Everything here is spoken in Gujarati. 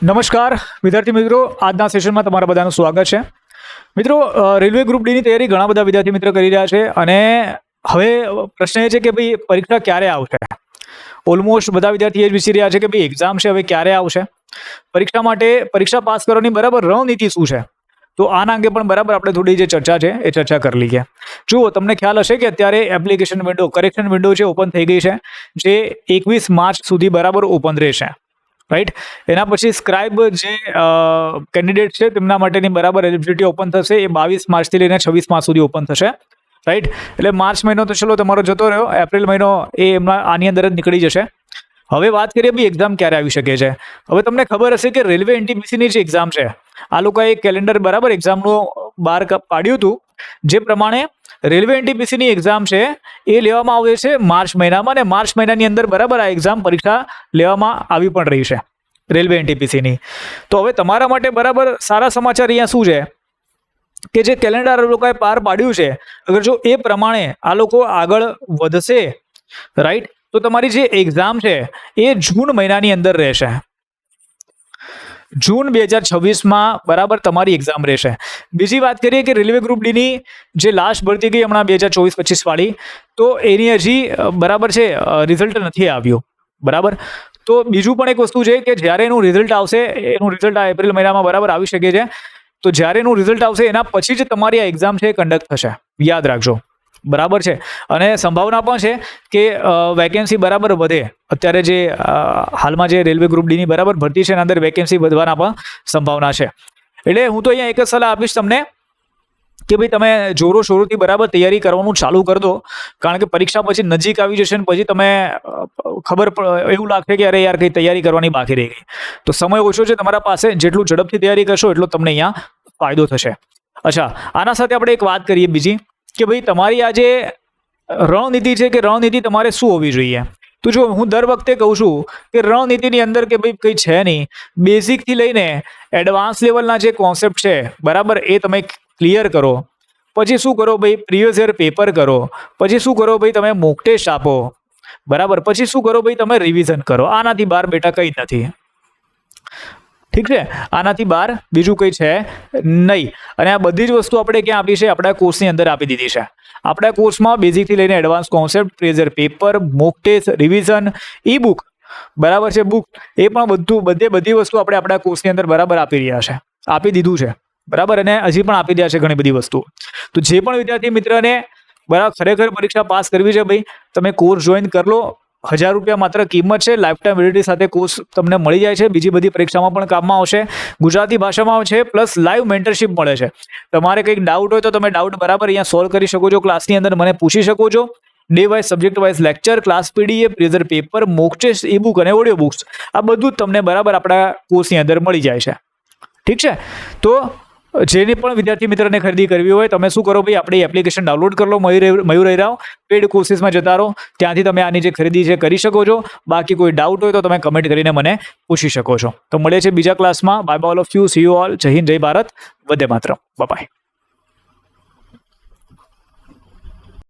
નમસ્કાર વિદ્યાર્થી મિત્રો, આજના સેશનમાં તમારા બધાનું સ્વાગત છે. મિત્રો, રેલવે ગ્રુપ ડીની તૈયારી ઘણા બધા વિદ્યાર્થી મિત્રો કરી રહ્યા છે અને હવે પ્રશ્ન એ છે કે ભાઈ પરીક્ષા ક્યારે આવશે. ઓલમોસ્ટ બધા વિદ્યાર્થી એ જ વિચારી રહ્યા છે કે ભાઈ એક્ઝામ છે હવે ક્યારે આવશે. પરીક્ષા માટે પરીક્ષા પાસ કરવાની બરાબર રણનીતિ શું છે, તો આના અંગે પણ બરાબર આપણે થોડી જે ચર્ચા છે એ ચર્ચા કરી લઈએ. જુઓ, તમને ખ્યાલ હશે કે અત્યારે એપ્લિકેશન વિન્ડો કરેક્શન વિન્ડો છે ઓપન થઈ ગઈ છે, જે 21 માર્ચ સુધી બરાબર ઓપન રહેશે. રાઈટ. એના પછી સ્ક્રાઇબ જે કેન્ડિડેટ છે તેમના માટેની બરાબર એલિજિબિલિટી ઓપન થશે, એ 22 માર્ચથી લઈને 26 માર્ચ સુધી ઓપન થશે. રાઈટ. એટલે માર્ચ મહિનો તો ચલો તમારો જતો રહ્યો, એપ્રિલ મહિનો એ આની અંદર જ નીકળી જશે. હવે વાત કરીએ ભાઈ એક્ઝામ ક્યારે આવી શકે છે. હવે તમને ખબર હશે કે રેલવે એનટીપીસીની જે એક્ઝામ છે, આ લોકોએ કેલેન્ડર બરાબર એક્ઝામનું બહાર પાડ્યું હતું, જે પ્રમાણે રેલવે એનટીપીસીની એક્ઝામ છે એ લેવામાં આવે છે માર્ચ મહિનામાં, અને માર્ચ મહિનાની અંદર બરાબર આ એક્ઝામ પરીક્ષા લેવામાં આવી પણ રહી છે રેલવે એનટીપીસીની. તો હવે તમારા માટે બરાબર સારા સમાચાર અહીંયા શું છે કે જે કેલેન્ડર આ લોકોએ બહાર પાડ્યું છે, અગર જો એ પ્રમાણે આ લોકો આગળ વધશે, રાઈટ, તો તમારી જે એક્ઝામ છે એ જૂન મહિનાની અંદર રહેશે. જૂન 2026માં બરાબર તમારી એક્ઝામ રહેશે. બીજી વાત કરીએ કે રેલવે ગ્રુપ ડીની જે લાસ્ટ ભરતી ગઈ હમણાં 2024-25 વાળી, તો એની હજી બરાબર છે રિઝલ્ટ નથી આવ્યું. બરાબર. તો બીજું પણ એક વસ્તુ છે કે જ્યારે એનું રિઝલ્ટ આવશે, એનું રિઝલ્ટ આ એપ્રિલ મહિનામાં બરાબર આવી શકે છે, તો જ્યારે એનું રિઝલ્ટ આવશે એના પછી જ તમારી આ એક્ઝામ છે એ કન્ડક્ટ થશે. યાદ રાખજો. બરાબર છે. અને સંભાવના પણ છે કે વેકેન્સી બરાબર વધે. અત્યારે જે હાલમાં જે રેલવે ગ્રુપ ડીની બરાબર ભરતી છે એના અંદર વેકેન્સી વધવાના પણ સંભાવના છે. એટલે હું તો અહીંયા એક જ સલાહ આપીશ તમને કે ભાઈ તમે જોરો શોરોથી બરાબર તૈયારી કરવાનું ચાલુ કરી દો, કારણ કે પરીક્ષા પછી નજીક આવી જશે ને પછી તમે ખબર એવું લાગશે કે અરે યાર કંઈ તૈયારી કરવાની બાકી રહી ગઈ. તો સમય ઓછો છે તમારા પાસે, જેટલું ઝડપથી તૈયારી કરશો એટલો તમને અહીંયા ફાયદો થશે. અચ્છા, આના સાથે આપણે એક વાત કરીએ બીજી કે ભાઈ તમારી આ જે રણનીતિ છે કે રણનીતિ તમારે શું હોવી જોઈએ. તો જો હું દર વખતે કહું છું કે રણનીતિની અંદર કે ભાઈ કંઈ છે નહીં, બેઝિકથી લઈને એડવાન્સ લેવલના જે કોન્સેપ્ટ છે બરાબર એ તમે ક્લિયર કરો. પછી શું કરો ભાઈ, પ્રીવિયસ યર પેપર કરો. પછી શું કરો ભાઈ, તમે મોક ટેસ્ટ આપો. બરાબર. પછી શું કરો ભાઈ, તમે રિવિઝન કરો. આનાથી બહાર બેટા કંઈ જ નથી. ઠીક છે, આનાથી બહાર બીજું કંઈ છે નહીં. અને આ બધી જ વસ્તુ આપણે ક્યાં આપી છે? આપણા કોર્સની અંદર આપી દીધી છે. આપણા કોર્સમાં બેઝિકથી લઈને એડવાન્સ કોન્સેપ્ટ, પ્રેઝર paper, mock test, revision, E book બરાબર છે, બુક, એ પણ બધી વસ્તુ આપણે આપણા કોર્સની અંદર બરાબર આપી રહ્યા છે, આપી દીધું છે. બરાબર. અને હજી પણ આપી રહ્યા છે ઘણી બધી વસ્તુ. તો જે પણ વિદ્યાર્થી મિત્રને બરાબર ખરેખર પરીક્ષા પાસ કરવી છે ભાઈ, તમે કોર્સ જોઈન કરી લો. 1000 રૂપિયા માત્ર કિંમત છે. લાઈફ ટાઈમ વેલિડિટી સાથે કોર્સ તમને મળી જાય છે. બીજી બધી પરીક્ષામાં પણ કામમાં આવશે. ગુજરાતી ભાષામાં છે, પ્લસ લાઈવ મેન્ટરશિપ મળે છે. તમારે કંઈક ડાઉટ હોય તો તમે ડાઉટ બરાબર અહીંયા સોલ્વ કરી શકો છો. ક્લાસની અંદર મને પૂછી શકો છો. Day wise, subject wise lecture, class PDF, પ્રેઝર paper, mock test, E book અને ઓડિયો બુક્સ, આ બધું જ તમને બરાબર આપણા કોર્સની અંદર મળી જાય છે. ઠીક છે. તો જેને પણ વિદ્યાર્થી મિત્રને ખરીદી કરવી હોય, તમે શું કરો ભાઈ, આપણી એપ્લિકેશન ડાઉનલોડ કરી લો, મયુર એરાવ પેડ કોર્સીસમાં જતા રહો. ત્યાંથી તમે આની જે ખરીદી છે કરી શકો છો. બાકી કોઈ ડાઉટ હોય તો તમે કમેન્ટ કરીને મને પૂછી શકો છો. તો મળે છે બીજા ક્લાસમાં. Bye bye all of you. C you all. જય હિન્દ, જય ભારત, વંદે માતરમ. બાય.